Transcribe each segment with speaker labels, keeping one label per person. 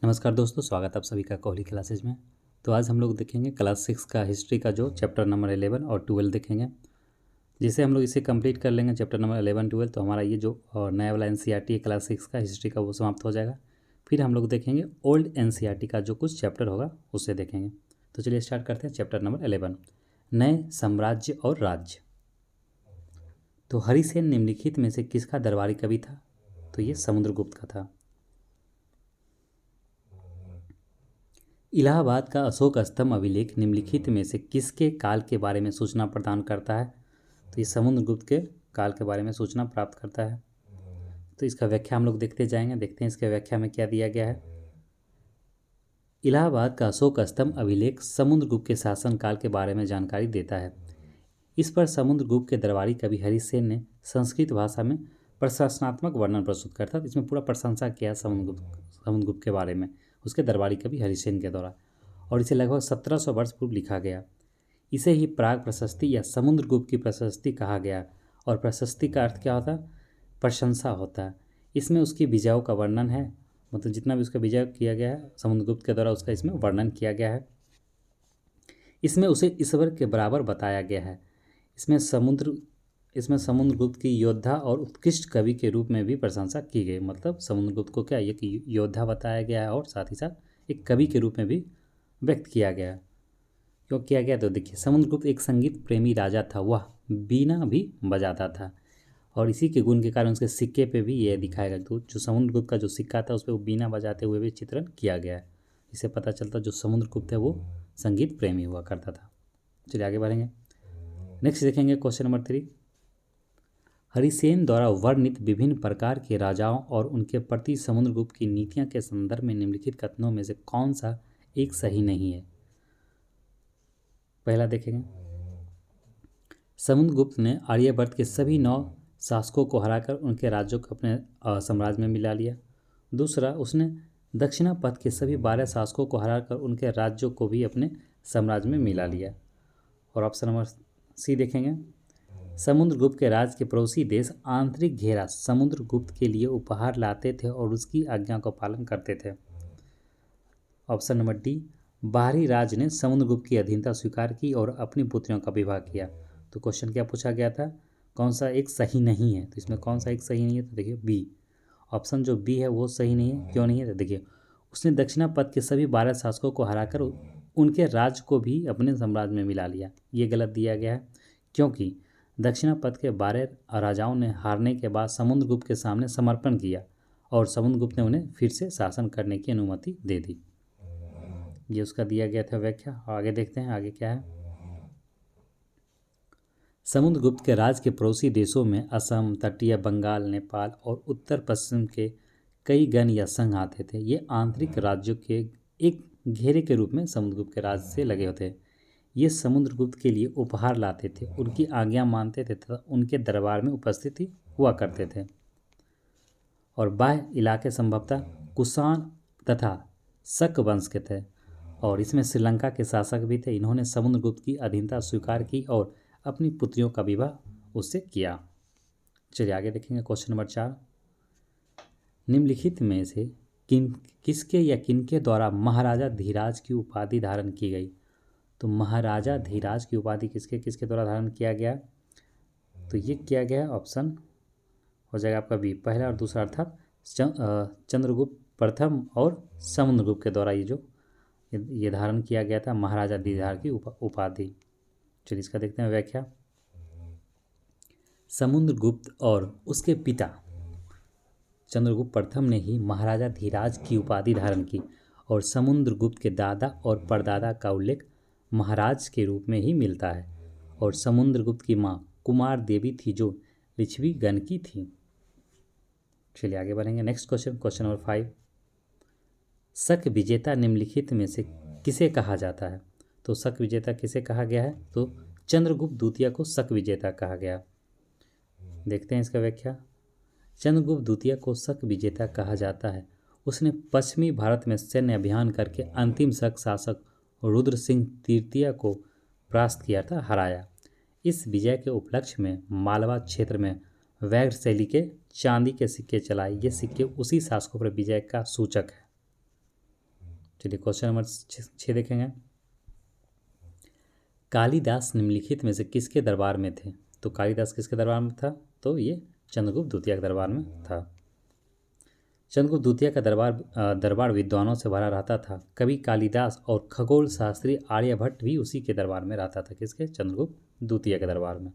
Speaker 1: नमस्कार दोस्तों, स्वागत आप सभी का कोहली क्लासेज में। तो आज हम लोग देखेंगे क्लास 6 का हिस्ट्री का जो चैप्टर नंबर 11 और 12 देखेंगे। जिसे हम लोग इसे कंप्लीट कर लेंगे चैप्टर नंबर 11 12, तो हमारा ये जो नया वाला एनसीईआरटी है क्लास 6 का हिस्ट्री का वो समाप्त हो जाएगा। फिर हम लोग देखेंगे ओल्ड एनसीईआरटी का जो कुछ चैप्टर होगा उसे देखेंगे। तो चलिए स्टार्ट करते हैं चैप्टर नंबर 11, नए साम्राज्य और राज्य। तो हरिसेन निम्नलिखित में से किसका दरबारी कवि था? तो ये समुद्रगुप्त का था। इलाहाबाद का अशोक स्तंभ अभिलेख निम्नलिखित में से किसके काल के बारे में सूचना प्रदान करता है? तो ये समुद्रगुप्त के काल के बारे में सूचना प्राप्त करता है। तो इसका व्याख्या हम लोग देखते जाएंगे, देखते हैं इसके व्याख्या में क्या दिया गया है। इलाहाबाद का अशोक स्तंभ अभिलेख समुद्रगुप्त के शासनकाल के बारे में जानकारी देता है। इस पर समुद्रगुप्त के दरबारी कवि हरिसेन ने संस्कृत भाषा में प्रशंसात्मक वर्णन प्रस्तुत करता है। इसमें पूरा प्रशंसा किया समुद्रगुप्त के बारे में उसके दरबारी कवि हरिसेन के द्वारा, और इसे लगभग 1700 वर्ष पूर्व लिखा गया। इसे ही प्राग प्रशस्ति या समुद्रगुप्त की प्रशस्ति कहा गया, और प्रशस्ति का अर्थ क्या होता है? प्रशंसा होता है। इसमें उसकी विजयों का वर्णन है, मतलब जितना भी उसका विजय किया गया है समुद्रगुप्त के द्वारा उसका इसमें वर्णन किया गया है। इसमें उसे ईश्वर के बराबर बताया गया है। इसमें समुद्रगुप्त की योद्धा और उत्कृष्ट कवि के रूप में भी प्रशंसा की गई। मतलब समुद्रगुप्त को क्या एक योद्धा बताया गया है और साथ ही साथ एक कवि के रूप में भी व्यक्त किया गया। क्यों किया गया? तो देखिए, समुद्रगुप्त एक संगीत प्रेमी राजा था। वह बीना भी बजाता था, और इसी के गुण के कारण उसके सिक्के पे भी ये दिखाया गया। तो जो समुद्रगुप्त का जो सिक्का था उस पर वो बीना बजाते हुए भी चित्रण किया गया है। इससे पता चलता जो समुद्रगुप्त है वो संगीत प्रेमी हुआ करता था। चलिए आगे बढ़ेंगे। नेक्स्ट देखेंगे क्वेश्चन नंबर 3। हरिसेन द्वारा वर्णित विभिन्न प्रकार के राजाओं और उनके प्रति समुद्रगुप्त की नीतियां के संदर्भ में निम्नलिखित कथनों में से कौन सा एक सही नहीं है? पहला देखेंगे, समुद्रगुप्त ने आर्यवर्त के सभी 9 शासकों को हराकर उनके राज्यों को अपने साम्राज्य में मिला लिया। दूसरा, उसने दक्षिणापथ के सभी 12 शासकों को हराकर उनके राज्यों को भी अपने साम्राज्य में मिला लिया। और ऑप्शन नंबर सी देखेंगे, समुद्रगुप्त के राज के पड़ोसी देश आंतरिक घेरा समुद्रगुप्त के लिए उपहार लाते थे और उसकी आज्ञा का पालन करते थे। ऑप्शन नंबर डी, बाहरी राज ने समुद्रगुप्त की अधीनता स्वीकार की और अपनी पुत्रियों का विवाह किया। तो क्वेश्चन क्या पूछा गया था? कौन सा एक सही नहीं है? तो इसमें कौन सा एक सही नहीं है? तो देखिए बी, ऑप्शन जो बी है वो सही नहीं है। क्यों नहीं है? तो देखिए, उसने दक्षिणापथ के सभी 12 शासकों को हराकर उनके राज को भी अपने साम्राज्य में मिला लिया। ये गलत दिया गया है, क्योंकि दक्षिणापथ के 12 राजाओं ने हारने के बाद समुद्रगुप्त के सामने समर्पण किया और समुद्रगुप्त ने उन्हें फिर से शासन करने की अनुमति दे दी। ये उसका दिया गया था व्याख्या। आगे देखते हैं आगे क्या है। समुद्रगुप्त के राज के पड़ोसी देशों में असम, तटीय बंगाल, नेपाल और उत्तर पश्चिम के कई गण या संघ आते थे। ये आंतरिक राज्यों के एक घेरे के रूप में समुद्रगुप्त के राज से लगे होते। ये समुद्रगुप्त के लिए उपहार लाते थे, उनकी आज्ञा मानते थे तथा उनके दरबार में उपस्थिति हुआ करते थे। और बाह्य इलाके संभवतः कुषाण तथा शक वंश के थे, और इसमें श्रीलंका के शासक भी थे। इन्होंने समुद्रगुप्त की अधीनता स्वीकार की और अपनी पुत्रियों का विवाह उससे किया। चलिए आगे देखेंगे क्वेश्चन नंबर 4। निम्नलिखित में से किसके या किनके द्वारा महाराजा धीराज की उपाधि धारण की गई? तो महाराजा धीराज की उपाधि किसके किसके द्वारा धारण किया गया? तो ये किया गया ऑप्शन हो जाएगा आपका बी, पहला और दूसरा, अर्थात चंद्रगुप्त प्रथम और समुद्रगुप्त के द्वारा ये धारण किया गया था महाराजा धीराज की उपाधि। चलिए इसका देखते हैं व्याख्या। समुद्रगुप्त और उसके पिता चंद्रगुप्त प्रथम ने ही महाराजा धीराज की उपाधि धारण की, और समुद्रगुप्त के दादा और परदादा का उल्लेख महाराज के रूप में ही मिलता है। और समुद्रगुप्त की माँ कुमार देवी थी जो लिच्छवी गण की थी। चलिए आगे बढ़ेंगे। Next question, question number 5। शक विजेता निम्नलिखित में से किसे कहा जाता है? तो शक विजेता किसे कहा गया है? तो चंद्रगुप्त द्वितीय को शक विजेता कहा गया। देखते हैं इसका व्याख्या। चंद्रगुप्त द्वितीय को शक विजेता कहा जाता है। उसने पश्चिमी भारत में सैन्य अभियान करके अंतिम शक शासक रुद्र सिंह तृतीय को परास्त किया था, हराया। इस विजय के उपलक्ष्य में मालवा क्षेत्र में वैघ शैली के चांदी के सिक्के चलाए। ये सिक्के उसी शासकों पर विजय का सूचक है। चलिए क्वेश्चन नंबर 6 देखेंगे। कालिदास निम्नलिखित में से किसके दरबार में थे? तो कालिदास किसके दरबार में था? तो ये चंद्रगुप्त द्वितीय के दरबार में था। चंद्रगुप्त द्वितीय का दरबार विद्वानों से भरा रहता था। कवि कालिदास और खगोल शास्त्री आर्यभट्ट भी उसी के दरबार में रहता था। किसके? चंद्रगुप्त द्वितीय के दरबार में।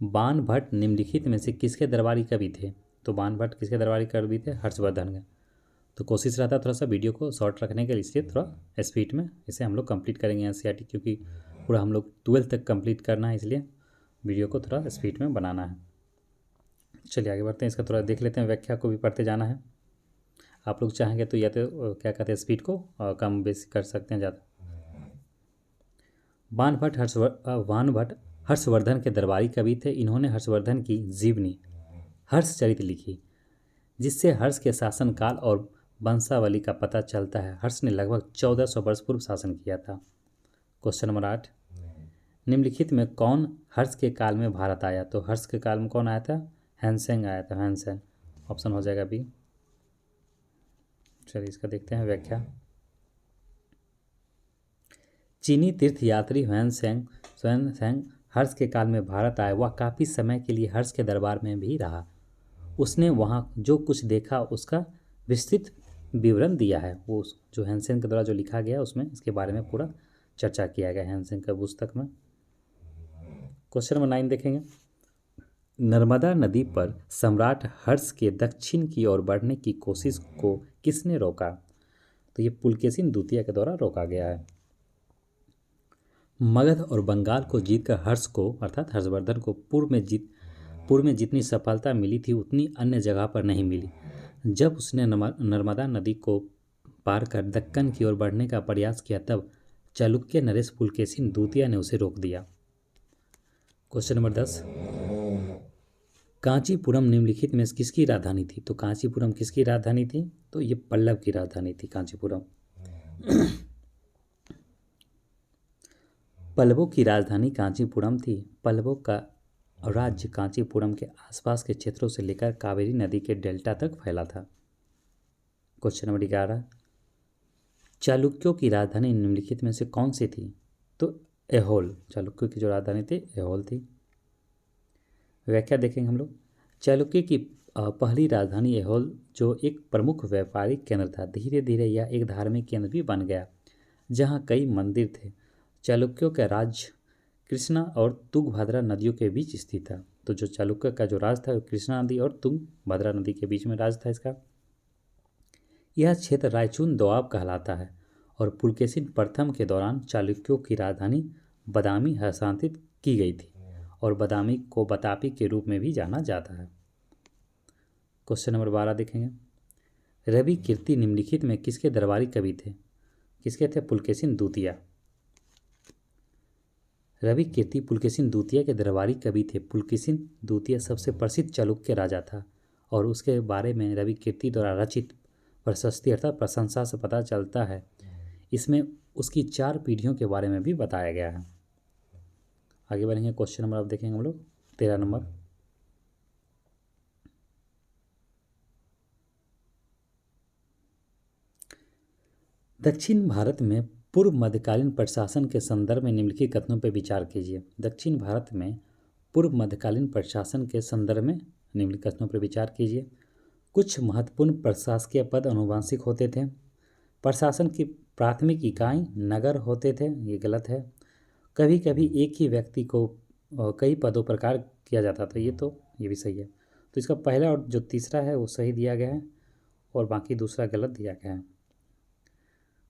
Speaker 1: बाणभट्ट निम्नलिखित में से किसके दरबारी कवि थे? तो बाणभट्ट किसके दरबारी कवि थे? हर्षवर्धन के। तो कोशिश रहता है थोड़ा सा वीडियो को शॉर्ट रखने के लिए, इसलिए थोड़ा स्पीड में इसे हम लोग कंप्लीट करेंगे एनसीईआरटी, क्योंकि पूरा हम लोग 12th तक कंप्लीट करना है, इसलिए वीडियो को थोड़ा स्पीड में बनाना है। चलिए आगे बढ़ते हैं, इसका थोड़ा देख लेते हैं, व्याख्या को भी पढ़ते जाना है। आप लोग चाहेंगे तो या तो क्या कहते हैं स्पीड को कम बेसी कर सकते हैं ज़्यादा। बाणभट्ट हर्षवर्धन के दरबारी कवि थे। इन्होंने हर्षवर्धन की जीवनी हर्षचरित लिखी, जिससे हर्ष के शासनकाल और वंशावली का पता चलता है। हर्ष ने लगभग 1400 वर्ष पूर्व शासन किया था। क्वेश्चन नंबर 8, निम्नलिखित में कौन हर्ष के काल में भारत आया? तो हर्ष के काल में कौन आया था? हैनसेन आया था। हैनसेन ऑप्शन हो जाएगा बी। चलिए इसका देखते हैं व्याख्या। चीनी तीर्थयात्री ह्वेनसेंग हर्ष के काल में भारत आया। वह काफ़ी समय के लिए हर्ष के दरबार में भी रहा। उसने वहाँ जो कुछ देखा उसका विस्तृत विवरण दिया है। वो जो हैनसेन के द्वारा जो लिखा गया उसमें इसके बारे में पूरा चर्चा किया गया हैनसेन का पुस्तक में। क्वेश्चन नंबर 9 देखेंगे। नर्मदा नदी पर सम्राट हर्ष के दक्षिण की ओर बढ़ने की कोशिश को किसने रोका? तो ये पुलकेशिन द्वितीय के द्वारा रोका गया है। मगध और बंगाल को जीतकर हर्ष को अर्थात हर्षवर्धन को पूर्व में जितनी सफलता मिली थी उतनी अन्य जगह पर नहीं मिली। जब उसने नर्मदा नदी को पार कर दक्कन की ओर बढ़ने का प्रयास किया तब चालुक्य नरेश पुलकेशिन द्वितीय ने उसे रोक दिया। क्वेश्चन नंबर 10, कांचीपुरम निम्नलिखित में किसकी राजधानी थी? तो कांचीपुरम किसकी राजधानी थी? तो ये पल्लव की राजधानी थी कांचीपुरम। पल्लवों की राजधानी कांचीपुरम थी। पल्लवों का राज्य कांचीपुरम के आसपास के क्षेत्रों से लेकर कावेरी नदी के डेल्टा तक फैला था। क्वेश्चन नंबर 11, चालुक्यों की राजधानी निम्नलिखित में से कौन सी थी? तो ऐहोल। चालुक्यों की जो राजधानी थी ऐहोल थी। व्याख्या देखेंगे हम लोग। चालुक्य की पहली राजधानी ऐहोल जो एक प्रमुख व्यापारिक केंद्र था, धीरे धीरे यह एक धार्मिक केंद्र भी बन गया जहाँ कई मंदिर थे। चालुक्यों का राज्य कृष्णा और तुंगभद्रा नदियों के बीच स्थित था। तो जो चालुक्य का जो राज था वो कृष्णा नदी और तुंगभद्रा नदी के बीच में राज था इसका। यह क्षेत्र रायचून दोआब कहलाता है और पुलकेशिन प्रथम के दौरान चालुक्यों की राजधानी बदामी हस्तांतरित की गई थी और बदामी को बतापी के रूप में भी जाना जाता है। क्वेश्चन नंबर 12 देखेंगे। रवि कीर्ति निम्नलिखित में किसके दरबारी कवि थे? किसके थे? पुलकेशिन द्वितीय। रवि कीर्ति पुलकेशिन द्वितीय के दरबारी कवि थे। पुलकेशिन द्वितीय सबसे प्रसिद्ध चालुक्य राजा था और उसके बारे में रवि कीर्ति द्वारा रचित प्रशस्ति अर्थात प्रशंसा से पता चलता है। इसमें उसकी 4 पीढ़ियों के बारे में भी बताया गया है। आगे बढ़ेंगे। क्वेश्चन नंबर अब देखेंगे हम लोग 13 नंबर। दक्षिण भारत में पूर्व मध्यकालीन प्रशासन के संदर्भ में निम्नलिखित कथनों पर विचार कीजिए। दक्षिण भारत में पूर्व मध्यकालीन प्रशासन के संदर्भ में निम्नलिखित कथनों पर विचार कीजिए। कुछ महत्वपूर्ण प्रशासकीय पद आनुवंशिक होते थे। प्रशासन की प्राथमिक इकाई नगर होते थे। ये गलत है। कभी कभी एक ही व्यक्ति को कई पदों पर कार्य किया जाता था। ये भी सही है। तो इसका पहला और जो तीसरा है वो सही दिया गया है और बाकी दूसरा गलत दिया गया है।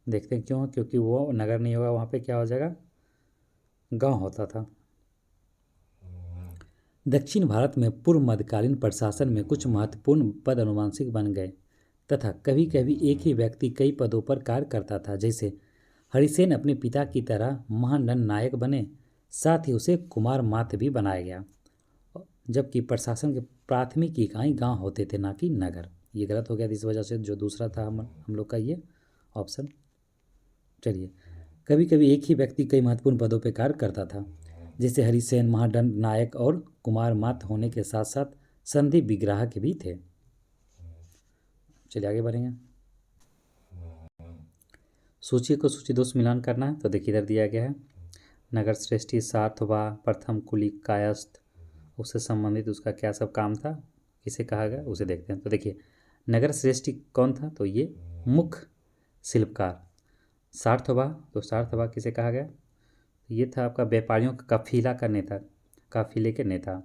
Speaker 1: देखते हैं क्यों। क्योंकि वो नगर नहीं होगा, वहाँ पे क्या हो जाएगा? गांव होता था। दक्षिण भारत में पूर्व मध्यकालीन प्रशासन में कुछ महत्वपूर्ण पद आनुवंशिक बन गए तथा कभी कभी एक ही व्यक्ति कई पदों पर कार्य करता था। जैसे हरिसेन अपने पिता की तरह महानंद नायक बने, साथ ही उसे कुमार मात्य भी बनाया गया। जबकि प्रशासन के प्राथमिक इकाई गांव होते थे, ना कि नगर। ये गलत हो गया। इस वजह से जो दूसरा था हम लोग का ये ऑप्शन। चलिए, कभी कभी एक ही व्यक्ति कई महत्वपूर्ण पदों पर कार्य करता था, जैसे हरिसेन महादंड नायक और कुमार मात्य होने के साथ साथ संधि विग्राहक भी थे। चलिए आगे बढ़ेंगे। सूची को सूची दोष मिलान करना है, तो देखिए इधर दिया गया है नगर श्रेष्ठी सार्थवा प्रथम कुली कायस्थ, उससे संबंधित उसका क्या सब काम था, किसे कहा गया उसे देखते हैं। तो देखिए नगर श्रेष्ठी कौन था, तो ये मुख्य शिल्पकार। सार्थवा, तो सार्थवा किसे कहा गया, ये था आपका व्यापारियों का काफिला का नेता, काफिले के नेता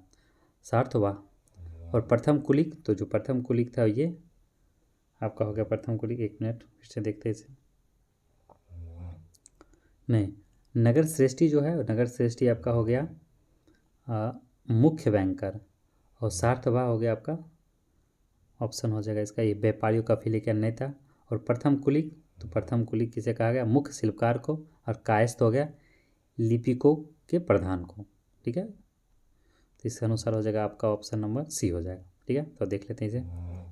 Speaker 1: सार्थवा। और प्रथम कुलिक, तो जो प्रथम कुलिक था ये आपका हो गया प्रथम कुलिक, एक मिनट फिर से देखते हैं इसे, नहीं नगर श्रेष्ठी जो है, नगर श्रेष्ठी आपका हो गया मुख्य बैंकर, और सार्थवा हो गया आपका ऑप्शन हो जाएगा इसका ये व्यापारियों का काफिले के नेता। और प्रथम कुलिक, तो प्रथम कुलिक किसे कहा गया, मुख्य शिल्पकार को। और कायस्थ हो गया लिपिकों के प्रधान को। ठीक है, तो इसके अनुसार हो जाएगा आपका ऑप्शन नंबर सी हो जाएगा। ठीक है, तो देख लेते हैं इसे।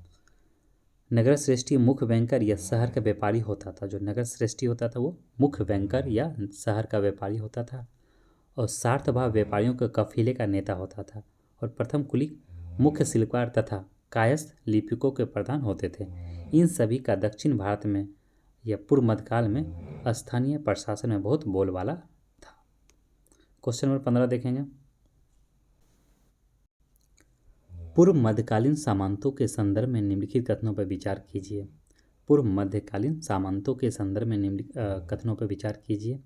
Speaker 1: नगर श्रेष्ठी मुख्य बैंकर या शहर का व्यापारी होता था। जो नगर श्रेष्ठी होता था वो मुख्य बैंकर या शहर का व्यापारी होता था। और सार्थभाव व्यापारियों के काफिले का नेता होता था। और प्रथम कुलिक मुख्य शिल्पकार तथा कायस्थ लिपिकों के प्रधान होते थे। इन सभी का दक्षिण भारत में या पूर्व मध्यकाल में स्थानीय प्रशासन में बहुत बोलबाला था। क्वेश्चन नंबर 15 देखेंगे। पूर्व मध्यकालीन सामंतों के संदर्भ में निम्नलिखित कथनों पर विचार कीजिए। पूर्व मध्यकालीन सामंतों के संदर्भ में निम्नलिखित कथनों पर विचार कीजिए।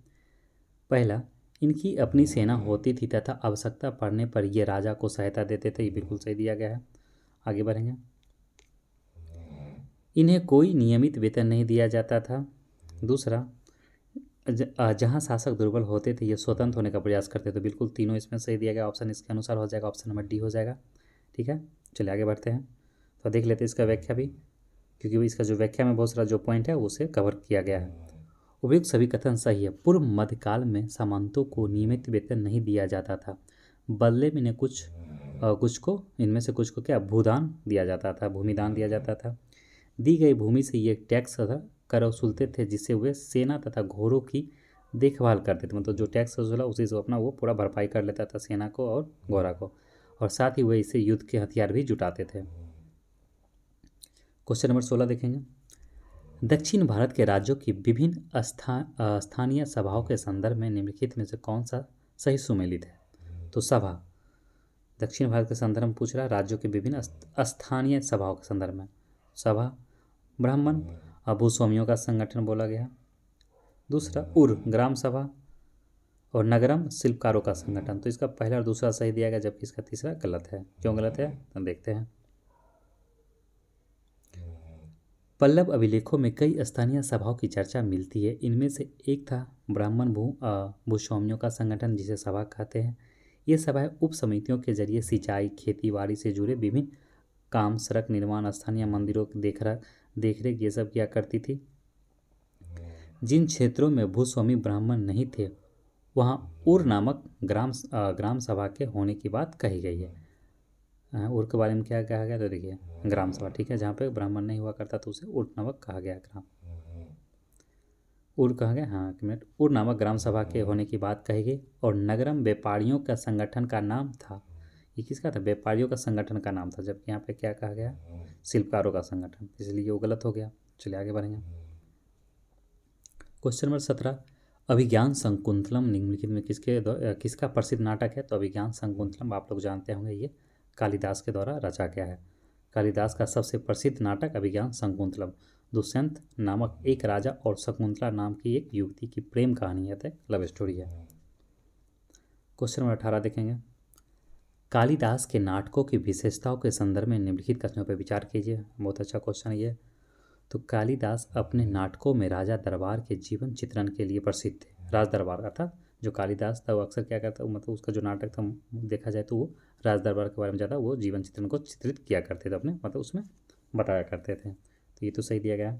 Speaker 1: पहला, इनकी अपनी सेना होती थी तथा आवश्यकता पड़ने पर ये राजा को सहायता देते थे। ये बिल्कुल सही दिया गया है। आगे बढ़ेंगे। इन्हें कोई नियमित वेतन नहीं दिया जाता था। दूसरा, जहाँ शासक दुर्बल होते थे ये स्वतंत्र होने का प्रयास करते थे। बिल्कुल तीनों इसमें सही दिया गया। ऑप्शन इसके अनुसार हो जाएगा, ऑप्शन नंबर डी हो जाएगा। ठीक है, चलिए आगे बढ़ते हैं। तो देख लेते हैं इसका व्याख्या भी, क्योंकि इसका जो व्याख्या में बहुत सारा जो पॉइंट है उसे कवर किया गया है। उपयुक्त सभी कथन सही है। पूर्व मध्यकाल में सामंतों को नियमित वेतन नहीं दिया जाता था। बदले में इन्हें कुछ को इनमें से कुछ को क्या भूदान दिया जाता था, भूमिदान दिया जाता था। दी गई भूमि से ये टैक्स कर वसूलते थे, जिससे वे सेना तथा घोड़ों की देखभाल करते थे। मतलब जो टैक्स वसूला उसी से अपना वो पूरा भरपाई कर लेता था, सेना को और घोड़ा को। और साथ ही वे इससे युद्ध के हथियार भी जुटाते थे। क्वेश्चन नंबर 16 देखेंगे। दक्षिण भारत के राज्यों की विभिन्न स्थानीय सभाओं के संदर्भ में निम्नलिखित में से कौन सा सही सुमेलित है। तो सभा, दक्षिण भारत के संदर्भ में पूछ रहा है, राज्यों के विभिन्न स्थानीय सभाओं के संदर्भ में। सभा ब्राह्मण भूस्वामियों का संगठन बोला गया। दूसरा उर ग्राम सभा, और नगरम शिल्पकारों का संगठन। तो इसका पहला और दूसरा सही दिया गया, जबकि इसका तीसरा गलत है। क्यों गलत है तो देखते हैं। पल्लव अभिलेखों में कई स्थानीय सभाओं की चर्चा मिलती है। इनमें से एक था ब्राह्मण भूस्वामियों का संगठन, जिसे सभा कहते हैं। ये सभाएं उप समितियों के जरिए सिंचाई, खेती बाड़ी से जुड़े विभिन्न काम, सड़क निर्माण, स्थानीय मंदिरों की देखरेख ये सब किया करती थी। जिन क्षेत्रों में भूस्वामी ब्राह्मण नहीं थे वहाँ उर नामक ग्राम सभा के होने की बात कही गई है। उर के बारे में क्या कहा गया, तो देखिए ग्राम सभा। ठीक है, जहाँ पे ब्राह्मण नहीं हुआ करता तो उसे उर नामक कहा गया, ग्राम उर कहा गया। हाँ एक मिनट, उर नामक ग्राम सभा के होने की बात कही गई। और नगरम व्यापारियों का संगठन का नाम था। ये किसका था, व्यापारियों का संगठन का नाम था, जबकि यहाँ पे क्या कहा गया, शिल्पकारों का संगठन, इसलिए वो गलत हो गया। चलिए आगे बढ़ेंगे। क्वेश्चन नंबर 17, अभिज्ञान शकुंतलम निम्नलिखित में किसका प्रसिद्ध नाटक है। तो अभिज्ञान शकुंतलम आप लोग जानते होंगे, ये कालिदास के द्वारा रचा गया है। कालिदास का सबसे प्रसिद्ध नाटक अभिज्ञान शकुंतलम दुष्यंत नामक एक राजा और शकुंतला नाम की एक युवती की प्रेम कहानी है, लव स्टोरी है। क्वेश्चन नंबर 18 देखेंगे। कालिदास के नाटकों की विशेषताओं के संदर्भ में निम्नलिखित कथनों पर विचार कीजिए। बहुत अच्छा क्वेश्चन ये। तो कालिदास अपने नाटकों में राजा दरबार के जीवन चित्रण के लिए प्रसिद्ध थे। राज दरबार का था जो कालिदास था, वो अक्सर क्या करता, मतलब उसका जो नाटक था देखा जाए तो वो राज दरबार के बारे में ज़्यादा वो जीवन चित्रण को चित्रित किया करते थे, अपने मतलब उसमें बताया करते थे। तो ये तो सही दिया गया।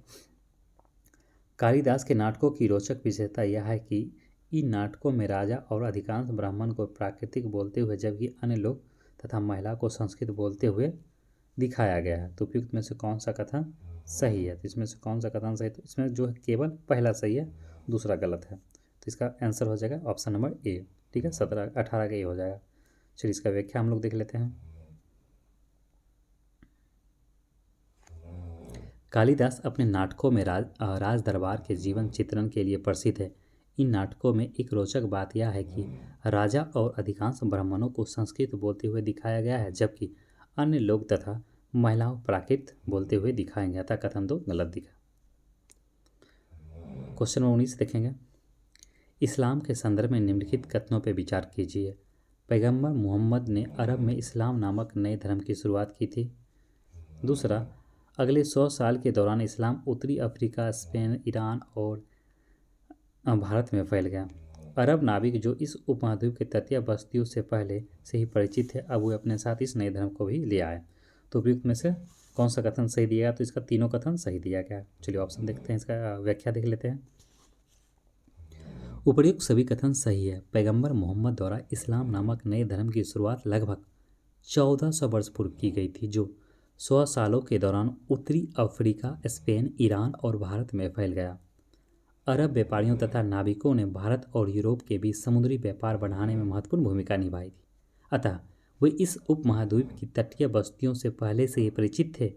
Speaker 1: कालिदास के नाटकों की रोचक विशेषता यह है कि इन नाटकों में राजा और अधिकांश ब्राह्मण को प्राकृतिक बोलते हुए, जबकि अन्य लोग तथा महिला को संस्कृत बोलते हुए दिखाया गया है। तो उपयुक्त में से कौन सा कथन सही है। तो इसमें से कौन सा कथन सही, तो इसमें जो है केवल पहला सही है, दूसरा गलत है। तो इसका आंसर हो जाएगा ऑप्शन नंबर ए। ठीक है, 18 का ए हो जाएगा। चलिए इसका व्याख्या हम लोग देख लेते हैं। कालिदास अपने नाटकों में राज दरबार के जीवन चित्रण के लिए प्रसिद्ध है। इन नाटकों में एक रोचक बात यह है कि राजा और अधिकांश ब्राह्मणों को संस्कृत बोलते हुए दिखाया गया है, जबकि अन्य लोग तथा महिलाओं प्राकृत बोलते हुए दिखाया गया था। कथन 2 गलत दिखा। क्वेश्चन नंबर 19 देखेंगे। इस्लाम के संदर्भ में निम्नलिखित कथनों पर विचार कीजिए। पैगंबर मोहम्मद ने अरब में इस्लाम नामक नए धर्म की शुरुआत की थी। दूसरा, अगले 100 साल के दौरान इस्लाम उत्तरी अफ्रीका, स्पेन, ईरान और भारत में फैल गया। अरब नाविक जो इस उपमहाद्वीप के तटीय बस्तियों से पहले से ही परिचित थे, अब वे अपने साथ इस नए धर्म को भी ले आए। तो उपयुक्त में से कौन सा कथन सही दिया गया? तो इसका तीनों कथन सही दिया गया। चलिए ऑप्शन देखते हैं, इसका व्याख्या देख लेते हैं। उपर्युक्त सभी कथन सही है। पैगंबर मोहम्मद द्वारा इस्लाम नामक नए धर्म की शुरुआत लगभग 1400 वर्ष पूर्व की गई थी, जो 100 सालों के दौरान उत्तरी अफ्रीका, स्पेन, ईरान और भारत में फैल गया। अरब व्यापारियों तथा नाविकों ने भारत और यूरोप के बीच समुद्री व्यापार बढ़ाने में महत्वपूर्ण भूमिका निभाई थी, अतः वे इस उपमहाद्वीप की तटीय बस्तियों से पहले से ही परिचित थे।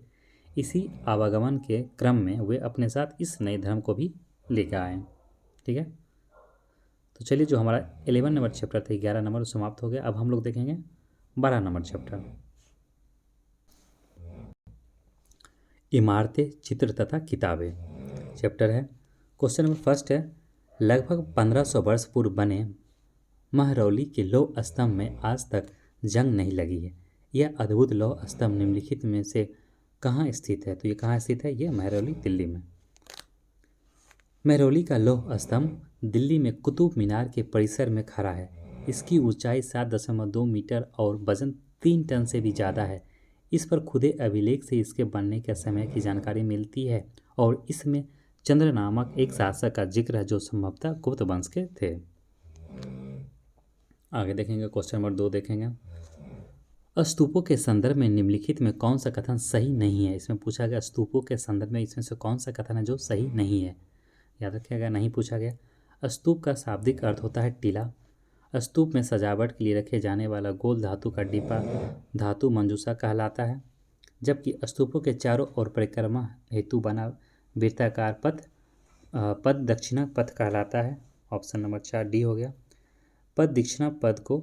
Speaker 1: इसी आवागमन के क्रम में वे अपने साथ इस नए धर्म को भी लेकर आए। ठीक है, तो चलिए, जो हमारा 11 नंबर चैप्टर था 11 नंबर समाप्त हो गया। अब हम लोग देखेंगे 12 नंबर चैप्टर, इमारतें, चित्र तथा किताबें। चैप्टर है, क्वेश्चन नंबर फर्स्ट है, लगभग 1500 वर्ष पूर्व बने महरौली के लौह स्तंभ में आज तक जंग नहीं लगी है। यह अद्भुत लौह स्तंभ निम्नलिखित में से कहाँ स्थित है? तो ये कहाँ स्थित है? ये महरौली, दिल्ली में। महरौली का लौह स्तंभ दिल्ली में कुतुब मीनार के परिसर में खड़ा है। इसकी ऊंचाई 7.2 मीटर और वजन 3 टन से भी ज़्यादा है। इस पर खुदे अभिलेख से इसके बनने के समय की जानकारी मिलती है और इसमें चंद्र नामक एक शासक का जिक्र है जो संभवतः गुप्त वंश के थे। आगे देखेंगे, क्वेश्चन नंबर 2 देखेंगे। स्तूपों के संदर्भ में निम्नलिखित में कौन सा कथन सही नहीं है? इसमें पूछा गया स्तूपों के संदर्भ में इसमें से कौन सा कथन है जो सही नहीं है? याद रखिएगा, नहीं पूछा गया। स्तूप का शाब्दिक अर्थ होता है टीला। स्तूप में सजावट के लिए रखे जाने वाला गोल धातु का डिब्बा धातु मंजूषा कहलाता है, जबकि स्तूपों के चारों ओर परिक्रमा हेतु बना वृत्ताकार पद दक्षिणा पथ कहलाता है। ऑप्शन नंबर 4 डी हो गया। पद दक्षिणा पद को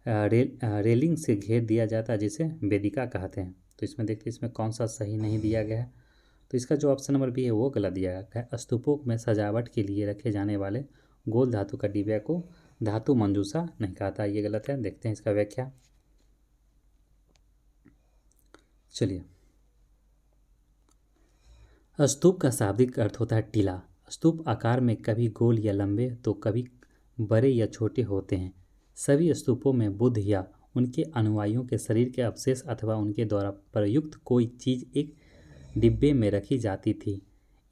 Speaker 1: रेलिंग से घेर दिया जाता है, जिसे वेदिका कहते हैं। तो इसमें देखते हैं इसमें कौन सा सही नहीं दिया गया है। तो इसका जो ऑप्शन नंबर बी है वो गलत दिया गया है। स्तूपों में सजावट के लिए रखे जाने वाले गोल धातु का डिब्बा को धातु मंजूषा नहीं कहता, ये गलत है। देखते हैं इसका व्याख्या। चलिए, स्तूप का शाब्दिक अर्थ होता है टीला। स्तूप आकार में कभी गोल या लंबे तो कभी बड़े या छोटे होते हैं। सभी स्तूपों में बुद्ध या उनके अनुयायियों के शरीर के अवशेष अथवा उनके द्वारा प्रयुक्त कोई चीज़ एक डिब्बे में रखी जाती थी।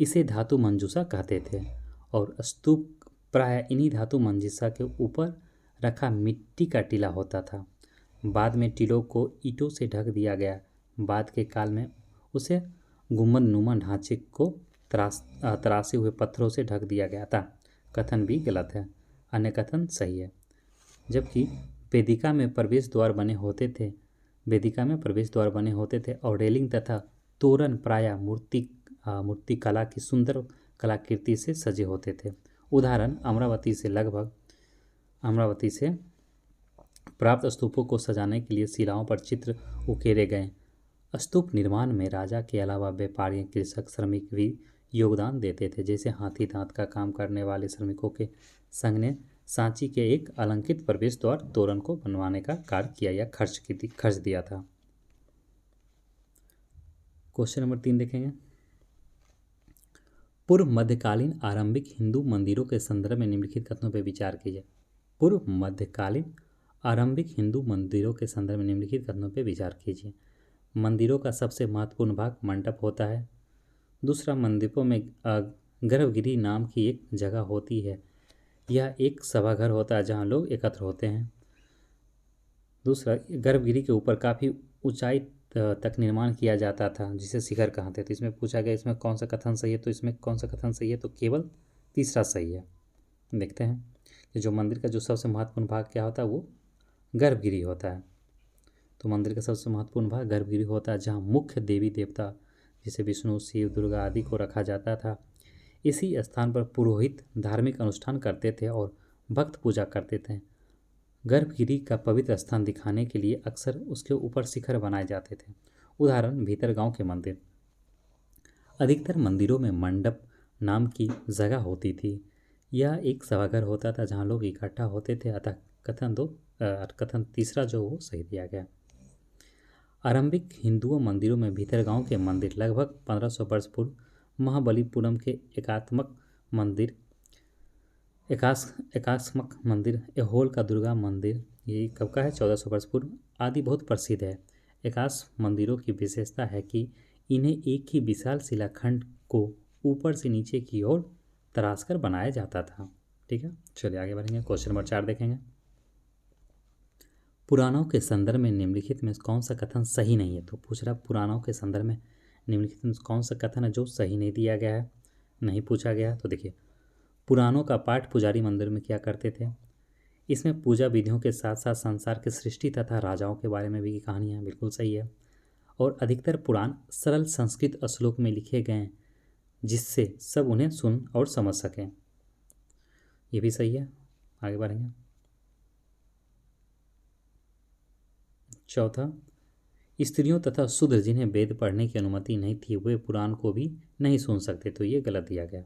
Speaker 1: इसे धातु मंजूषा कहते थे और स्तूप प्रायः इन्हीं धातु मंजूषा के ऊपर रखा मिट्टी का टीला होता था। बाद में टीलों को ईंटों से ढक दिया गया। बाद के काल में उसे गुंबदनुमा ढांचे को तरासे हुए पत्थरों से ढक दिया गया था। कथन भी गलत है, अन्य कथन सही है। जबकि वेदिका में प्रवेश द्वार बने होते थे और रेलिंग तथा तोरण प्रायः मूर्ति कला की सुंदर कलाकृति से सजे होते थे। उदाहरण, अमरावती से प्राप्त स्तूपों को सजाने के लिए शिलाओं पर चित्र उकेरे गए। स्तूप निर्माण में राजा के अलावा व्यापारी, कृषक, श्रमिक भी योगदान देते थे। जैसे हाथी दांत का काम करने वाले श्रमिकों के संघ ने सांची के एक अलंकृत प्रवेश द्वार तोरण को बनवाने का कार्य किया या खर्च दिया था। क्वेश्चन नंबर 3 देखेंगे। पूर्व मध्यकालीन आरंभिक हिंदू मंदिरों के संदर्भ में निम्नलिखित कथनों पर विचार कीजिए। पूर्व मध्यकालीन आरंभिक हिंदू मंदिरों के संदर्भ में निम्नलिखित कथनों पर विचार कीजिए। मंदिरों का सबसे महत्वपूर्ण भाग मंडप होता है। दूसरा, मंदिरों में गर्भगृह नाम की एक जगह होती है। यह एक सभाघर होता है जहाँ लोग एकत्र होते हैं। दूसरा, गर्भगृह के ऊपर काफ़ी ऊंचाई तक निर्माण किया जाता था, जिसे शिखर कहते थे। इसमें पूछा गया इसमें कौन सा कथन सही है? तो इसमें कौन सा कथन सही है? तो केवल तीसरा सही है। देखते हैं कि जो मंदिर का जो सबसे महत्वपूर्ण भाग क्या होता है, वो गर्भगृह होता है। तो मंदिर का सबसे महत्वपूर्ण भाग गर्भगृह होता है, जहाँ मुख्य देवी देवता जिसे विष्णु, शिव, दुर्गा आदि को रखा जाता था। इसी स्थान पर पुरोहित धार्मिक अनुष्ठान करते थे और भक्त पूजा करते थे। गर्भगिरी का पवित्र स्थान दिखाने के लिए अक्सर उसके ऊपर शिखर बनाए जाते थे। उदाहरण भीतर गांव के मंदिर। अधिकतर मंदिरों में मंडप नाम की जगह होती थी। यह एक सभागार होता था जहां लोग इकट्ठा होते थे। अतः कथन तीसरा जो वो सही दिया गया। आरंभिक हिंदुओं मंदिरों में भीतर गांव के मंदिर लगभग 1500 वर्ष पूर्व महाबलीपुरम के एकास्मक मंदिर, एहोल का दुर्गा मंदिर, ये कब का है 1400 वर्ष पूर्व आदि बहुत प्रसिद्ध है। एकाश मंदिरों की विशेषता है कि इन्हें एक ही विशाल शिलाखंड को ऊपर से नीचे की ओर तराश कर बनाया जाता था। ठीक है, चलिए आगे बढ़ेंगे। क्वेश्चन नंबर 4 देखेंगे। पुराणों के संदर्भ में निम्नलिखित में कौन सा कथन सही नहीं है? तो पूछ रहा पुराणों के संदर्भ में निम्नलिखित में कौन सा कथन है जो सही नहीं दिया गया है, नहीं पूछा गया। तो देखिए, पुराणों का पाठ पुजारी मंदिर में क्या करते थे। इसमें पूजा विधियों के साथ साथ संसार की सृष्टि तथा राजाओं के बारे में भी कहानियाँ, बिल्कुल सही है। और अधिकतर पुराण सरल संस्कृत श्लोक में लिखे गए हैं जिससे सब उन्हें सुन और समझ सकें, ये भी सही है। आगे बढ़ेंगे। चौथा, स्त्रियों तथा शूद्र जिन्हें वेद पढ़ने की अनुमति नहीं थी वे पुराण को भी नहीं सुन सकते, तो ये गलत दिया गया।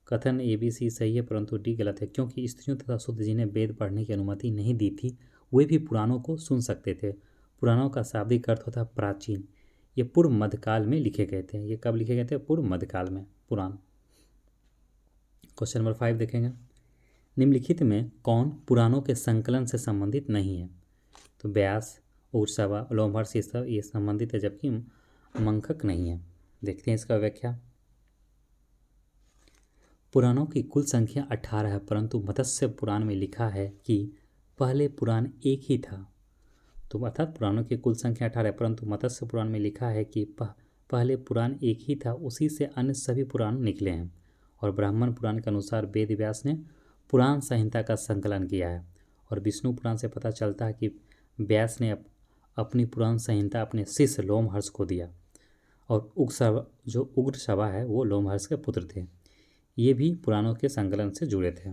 Speaker 1: कथन ए बी सी सही है परंतु डी गलत है, क्योंकि स्त्रियों तथा शूद्र जिन्हें वेद पढ़ने की अनुमति नहीं दी थी वे भी पुराणों को सुन सकते थे। पुराणों का शाब्दिक अर्थ होता है प्राचीन। ये पूर्व मध्यकाल में लिखे गए थे। ये कब लिखे गए थे? पूर्व मध्यकाल में पुराण। क्वेश्चन नंबर 5 देखेंगे। निम्नलिखित में कौन पुराणों के संकलन से संबंधित नहीं है? तो व्यास, उर्सवा, लोमहर्षि ये संबंधित है जबकि मंखक नहीं है। देखते हैं इसका व्याख्या। पुराणों की कुल संख्या 18 है परंतु मत्स्य पुराण में लिखा है कि पहले पुराण एक ही था। तो अर्थात पुराणों की कुल संख्या 18 है परंतु मत्स्य पुराण में लिखा है कि पहले पुराण एक ही था, उसी से अन्य सभी पुराण निकले हैं। और ब्राह्मण पुराण के अनुसार वेद व्यास ने पुराण संहिता का संकलन किया है। और विष्णु पुराण से पता चलता है कि व्यास ने अपनी पुराण संहिता अपने शिष्य लोमहर्ष को दिया। और उग्र सभा है वो लोमहर्ष के पुत्र थे। ये भी पुराणों के संकलन से जुड़े थे।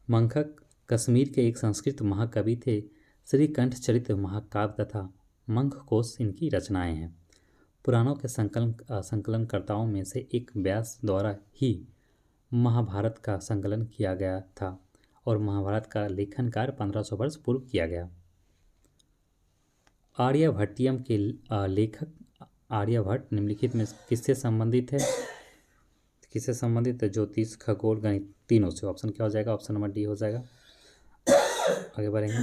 Speaker 1: मंखक कश्मीर के एक संस्कृत महाकवि थे। श्री कंठ चरित्र महाकाव्य तथा मंख कोश इनकी रचनाएं हैं। पुराणों के संकलनकर्ताओं में से एक व्यास द्वारा ही महाभारत का संकलन किया गया था और महाभारत का लेखन कार्य 1500 वर्ष पूर्व किया गया। आर्यभट्टियम के लेखक आर्यभट्ट निम्नलिखित में किससे संबंधित है? किससे संबंधित है? ज्योतिष, खगोल, गणित, तीनों से। ऑप्शन क्या हो जाएगा? ऑप्शन नंबर डी हो जाएगा। आगे बढ़ेंगे।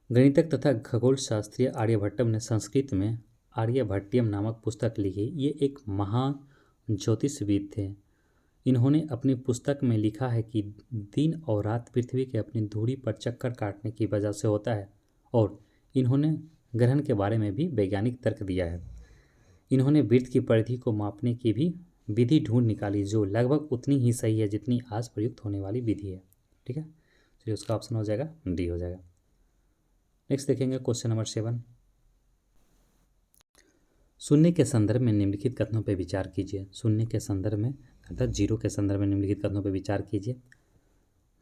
Speaker 1: गणितज्ञ तथा खगोल शास्त्रीय आर्यभट्टम ने संस्कृत में आर्यभट्टियम नामक पुस्तक लिखी। ये एक महान ज्योतिषविद थे। इन्होंने अपनी पुस्तक में लिखा है कि दिन और रात पृथ्वी के अपनी धुरी पर चक्कर काटने की वजह से होता है। और इन्होंने ग्रहण के बारे में भी वैज्ञानिक तर्क दिया है। इन्होंने वृत्त की परिधि को मापने की भी विधि ढूंढ निकाली जो लगभग उतनी ही सही है जितनी आज प्रयुक्त होने वाली विधि है। ठीक है, चलिए उसका ऑप्शन हो जाएगा डी हो जाएगा। नेक्स्ट देखेंगे क्वेश्चन नंबर 7। शून्य के संदर्भ में निम्नलिखित कथनों पर विचार कीजिए। शून्य के संदर्भ में अर्थात जीरो के संदर्भ में निम्नलिखित कथनों पर विचार कीजिए।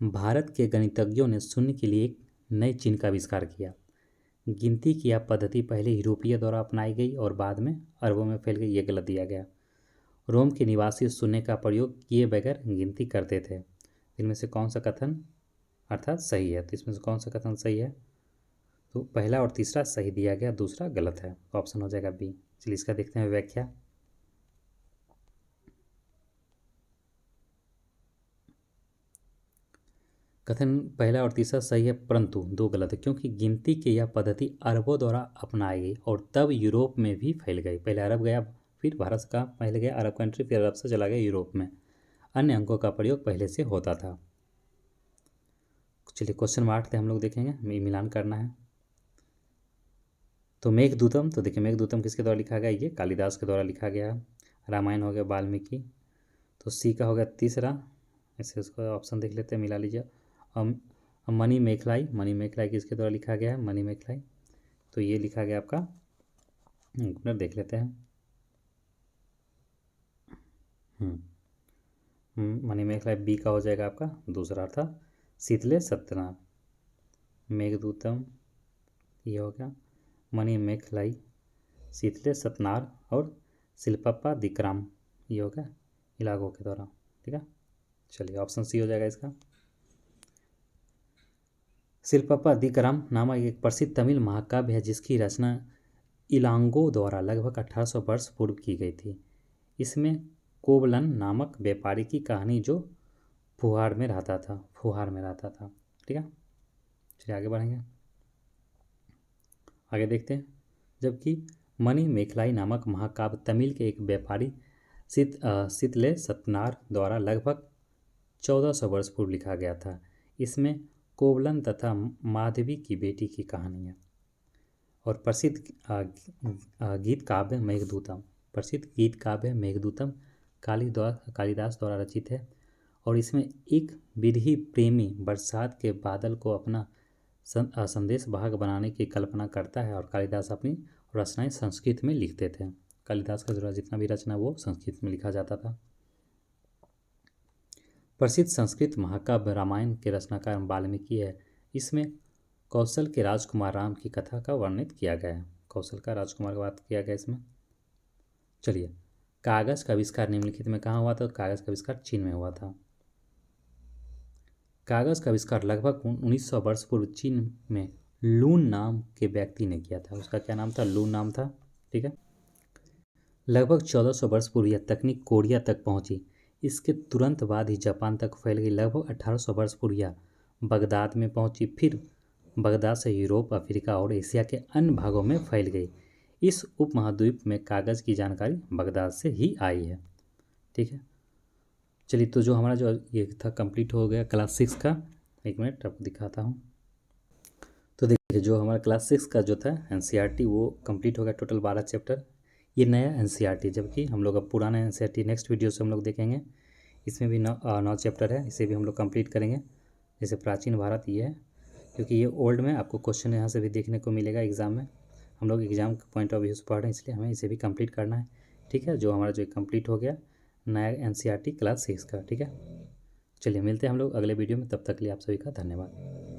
Speaker 1: भारत के गणितज्ञों ने शून्य के लिए एक नए चिन्ह का आविष्कार किया। गिनती की यह पद्धति पहले यूरोपीय द्वारा अपनाई गई और बाद में अरबों में फैल गई, ये गलत दिया गया। रोम के निवासी शून्य का प्रयोग किए बगैर गिनती करते थे। इनमें से कौन सा कथन अर्थात सही है? तो इसमें से कौन सा कथन सही है? तो पहला और तीसरा सही दिया गया, दूसरा गलत है। तो ऑप्शन हो जाएगा बी। चलिए इसका देखते हैं व्याख्या। कथन पहला और तीसरा सही है परंतु दो गलत है, क्योंकि गिनती की यह पद्धति अरबों द्वारा अपनाई गई और तब यूरोप में भी फैल गई। पहले अरब गया, फिर भारत का पहले गया अरब कंट्री, फिर अरब से चला गया यूरोप में। अन्य अंकों का प्रयोग पहले से होता था। चलिए क्वेश्चन नंबर 8 हम लोग देखेंगे, मिलान करना है। तो मेघदूतम, तो देखिए मेघदूतम किसके द्वारा लिखा गया? ये कालिदास के द्वारा लिखा गया है। रामायण हो गया वाल्मीकि। तो सी का हो गया तीसरा। ऐसे उसको ऑप्शन देख लेते हैं, मिला लीजिए। मणिमेखलाई, मणिमेखलाई किसके द्वारा लिखा गया है? मणिमेखलाई। तो ये लिखा गया आपका एक मिनट देख लेते हैं। मणिमेखला बी का हो जाएगा आपका दूसरा था शीतले सत्यनारायण। मेघदूतम ये हो गया, मणिमेखलाई, शीतले सतनार और शिल्पप्पा दिक्राम ये हो गया इलागों के द्वारा। ठीक है, चलिए ऑप्शन सी हो जाएगा इसका। शिल्पप्पा दिक्राम नामक एक प्रसिद्ध तमिल महाकाव्य है जिसकी रचना इलांगो द्वारा लगभग 1800 वर्ष पूर्व की गई थी। इसमें कोवलन नामक व्यापारी की कहानी जो फुहार में रहता था। ठीक है, चलिए आगे बढ़ेंगे। आगे देखते हैं। जबकि मणि मेखलाई नामक महाकाव्य तमिल के एक व्यापारी शीतले सतनार द्वारा लगभग 1400 वर्ष पूर्व लिखा गया था। इसमें कोवलन तथा माधवी की बेटी की कहानी है। और प्रसिद्ध गीत काव्य मेघदूतम कालिदास द्वारा रचित है। और इसमें एक विरही प्रेमी बरसात के बादल को अपना संदेश वाहक बनाने की कल्पना करता है और कालिदास अपनी रचनाएं संस्कृत में लिखते थे। कालिदास का जो जितना भी रचना वो संस्कृत में लिखा जाता था। प्रसिद्ध संस्कृत महाकाव्य रामायण के रचनाकार वाल्मीकि है। इसमें कौशल के राजकुमार राम की कथा का वर्णित किया गया है। कौशल का राजकुमार का बात किया गया इसमें। चलिए, कागज का आविष्कार निम्नलिखित में कहाँ हुआ था? कागज का आविष्कार चीन में हुआ था। कागज का आविष्कार लगभग 1900 वर्ष पूर्व चीन में लून नाम के व्यक्ति ने किया था। उसका क्या नाम था? लून नाम था। ठीक है, लगभग 1400 वर्ष पूर्व यह तकनीक कोरिया तक पहुंची। इसके तुरंत बाद ही जापान तक फैल गई। लगभग 1800 वर्ष पूर्व यह बगदाद में पहुंची, फिर बगदाद से यूरोप, अफ्रीका और एशिया के अन्य भागों में फैल गई। इस उपमहाद्वीप में कागज़ की जानकारी बगदाद से ही आई है। ठीक है, चलिए, तो जो हमारा जो ये था कंप्लीट हो गया क्लास 6 का। एक मिनट आपको दिखाता हूँ। तो देखिए, जो हमारा क्लास 6 का जो था एनसीईआरटी वो कंप्लीट हो गया। टोटल 12 चैप्टर, ये नया एनसीईआरटी, जबकि हम लोग अब पुराना एनसीईआरटी नेक्स्ट वीडियो से हम लोग देखेंगे। इसमें भी 9 चैप्टर है, इसे भी हम लोग कंप्लीट करेंगे। जैसे प्राचीन भारत ये है, क्योंकि ये ओल्ड में आपको क्वेश्चन यहाँ से भी देखने को मिलेगा एग्जाम में। हम लोग एग्जाम के पॉइंट ऑफ व्यू से पढ़ रहे हैं, इसलिए हमें इसे भी कंप्लीट करना है। ठीक है, जो हमारा जो कंप्लीट हो गया नया एनसीईआरटी क्लास 6 का। ठीक है, चलिए मिलते हैं हम लोग अगले वीडियो में। तब तक के लिए आप सभी का धन्यवाद।